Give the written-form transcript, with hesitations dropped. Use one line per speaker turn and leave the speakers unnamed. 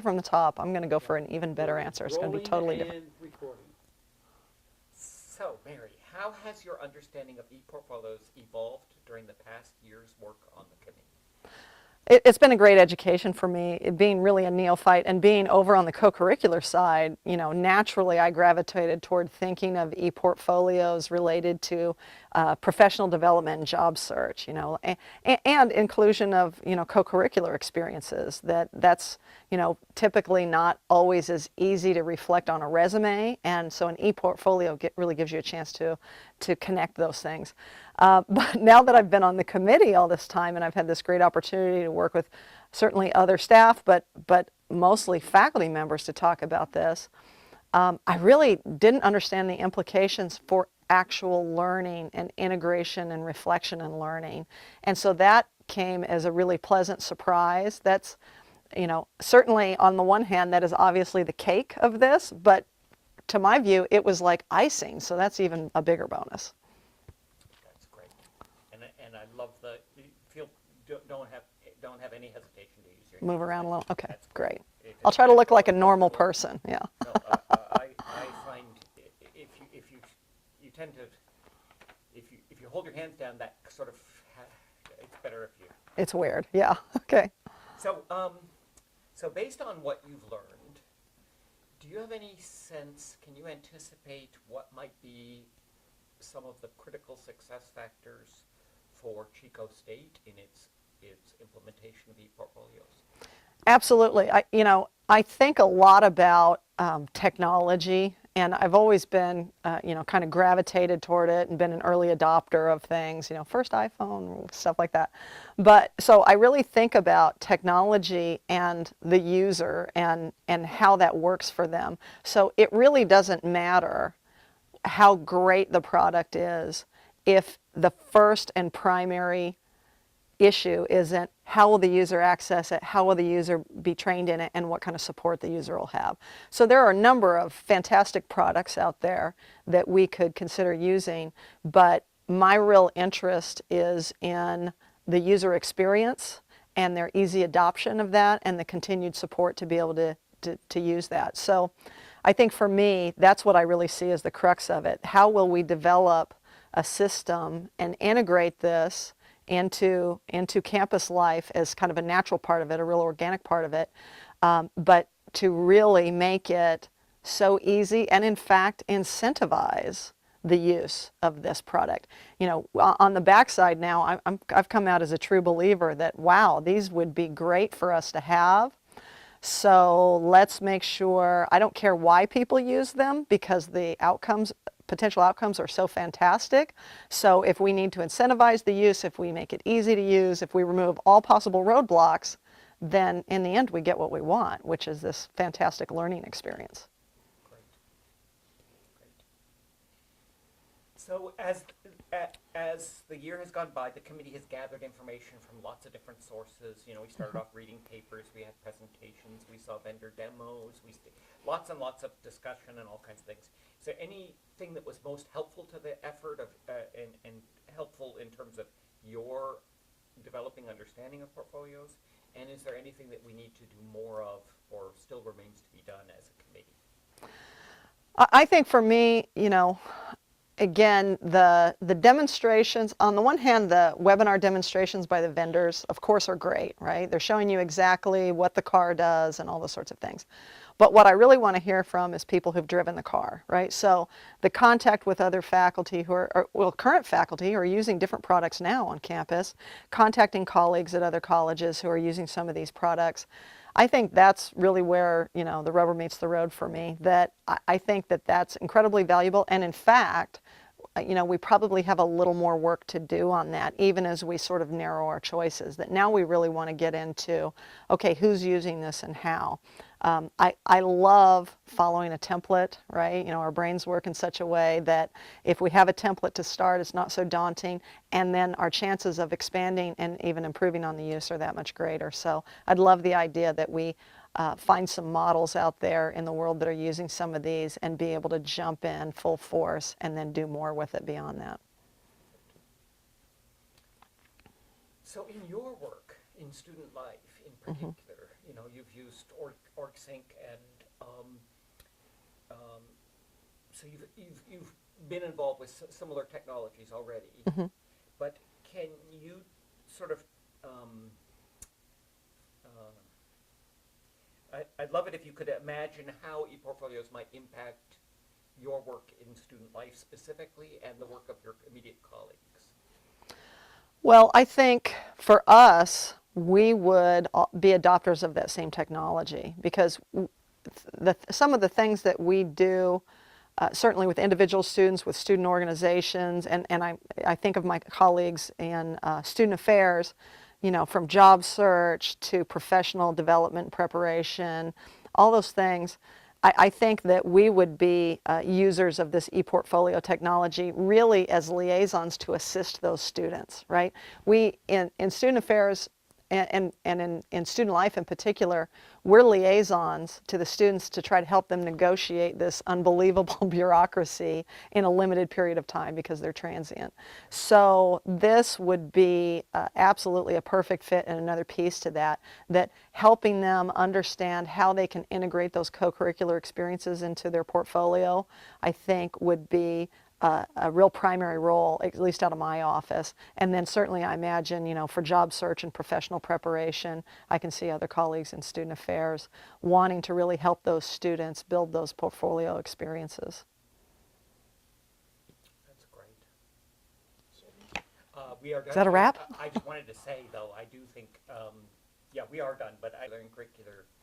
from the top, I'm going to go for an even better answer. It's going to be totally different.
Recording.
So, Mary, how has your understanding of e-portfolios evolved during the past year's work on the committee?
It's been a great education for me, it being really a neophyte and being over on the co-curricular side. You know, naturally I gravitated toward thinking of e-portfolios related to professional development and job search, you know, and inclusion of, you know, co-curricular experiences. That's, you know, typically not always as easy to reflect on a resume, and so an e-portfolio really gives you a chance to connect those things. But now that I've been on the committee all this time and I've had this great opportunity to work with certainly other staff, but mostly faculty members to talk about this, I really didn't understand the implications for actual learning and integration and reflection and learning. And so that came as a really pleasant surprise. That's, you know, certainly on the one hand, that is obviously the cake of this, but to my view, it was like icing. So that's even a bigger bonus.
That's great, and I love the don't have any hesitation to use your
Move around a little. Okay,
That's
great.
If
I'll
it's
try to look like a
natural,
normal
comfortable.
person. Yeah.
No, I find if you tend to if you hold your hands down, that sort of it's better if you.
It's weird. Yeah. Okay.
So based on what you've learned, do you have any sense? Can you anticipate what might be some of the critical success factors for Chico State in its implementation of e-portfolios?
Absolutely. I think a lot about technology, and I've always been, kind of gravitated toward it and been an early adopter of things, you know, first iPhone, stuff like that. But so I really think about technology and the user and how that works for them. So it really doesn't matter how great the product is if the first and primary issue isn't how will the user access it, how will the user be trained in it, and what kind of support the user will have. So there are a number of fantastic products out there that we could consider using, but my real interest is in the user experience and their easy adoption of that and the continued support to be able to use that. So I think for me, that's what I really see as the crux of it. How will we develop a system and integrate this into campus life as kind of a natural part of it, a real organic part of it, but to really make it so easy and in fact incentivize the use of this product. You know, on the backside now, I've come out as a true believer that, wow, these would be great for us to have. So let's make sure, I don't care why people use them because the potential outcomes are so fantastic. So if we need to incentivize the use, if we make it easy to use, if we remove all possible roadblocks, then in the end we get what we want, which is this fantastic learning experience.
Great. So as the year has gone by, the committee has gathered information from lots of different sources. You know, we started off reading papers, we had presentations, we saw vendor demos, lots and lots of discussion and all kinds of things. Is there anything that was most helpful to the effort of and helpful in terms of your developing understanding of portfolios? And is there anything that we need to do more of or still remains to be done as a committee?
I think for me, you know, again, the demonstrations, on the one hand, the webinar demonstrations by the vendors, of course, are great, right? They're showing you exactly what the car does and all those sorts of things. But what I really want to hear from is people who've driven the car, right? So the contact with other faculty who are current faculty who are using different products now on campus, contacting colleagues at other colleges who are using some of these products. I think that's really where, you know, the rubber meets the road for me, that I think that that's incredibly valuable. And in fact, you know, we probably have a little more work to do on that, even as we sort of narrow our choices, that now we really want to get into, okay, who's using this and how. I love following a template, right? You know, our brains work in such a way that if we have a template to start, it's not so daunting, and then our chances of expanding and even improving on the use are that much greater. So I'd love the idea that we find some models out there in the world that are using some of these and be able to jump in full force and then do more with it beyond that.
So in your work in student life in particular, you know, you've used OrgSync, and so you've been involved with similar technologies already. But can you sort of I'd love it if you could imagine how e-portfolios might impact your work in student life specifically and the work of your immediate colleagues.
Well, I think for us, we would be adopters of that same technology because some of the things that we do, certainly with individual students, with student organizations, and I think of my colleagues in student affairs, from job search to professional development preparation, all those things. I think that we would be users of this ePortfolio technology really as liaisons to assist those students, right? We, in student affairs and in student life in particular, we're liaisons to the students to try to help them negotiate this unbelievable bureaucracy in a limited period of time because they're transient. So this would be absolutely a perfect fit and another piece to that helping them understand how they can integrate those co-curricular experiences into their portfolio, I think would be a real primary role, at least out of my office. And then certainly I imagine, for job search and professional preparation, I can see other colleagues in student affairs wanting to really help those students build those portfolio experiences.
That's great. We are done.
Is that a wrap?
I just wanted to say, though, I do think, yeah, we are done, but I learned curricular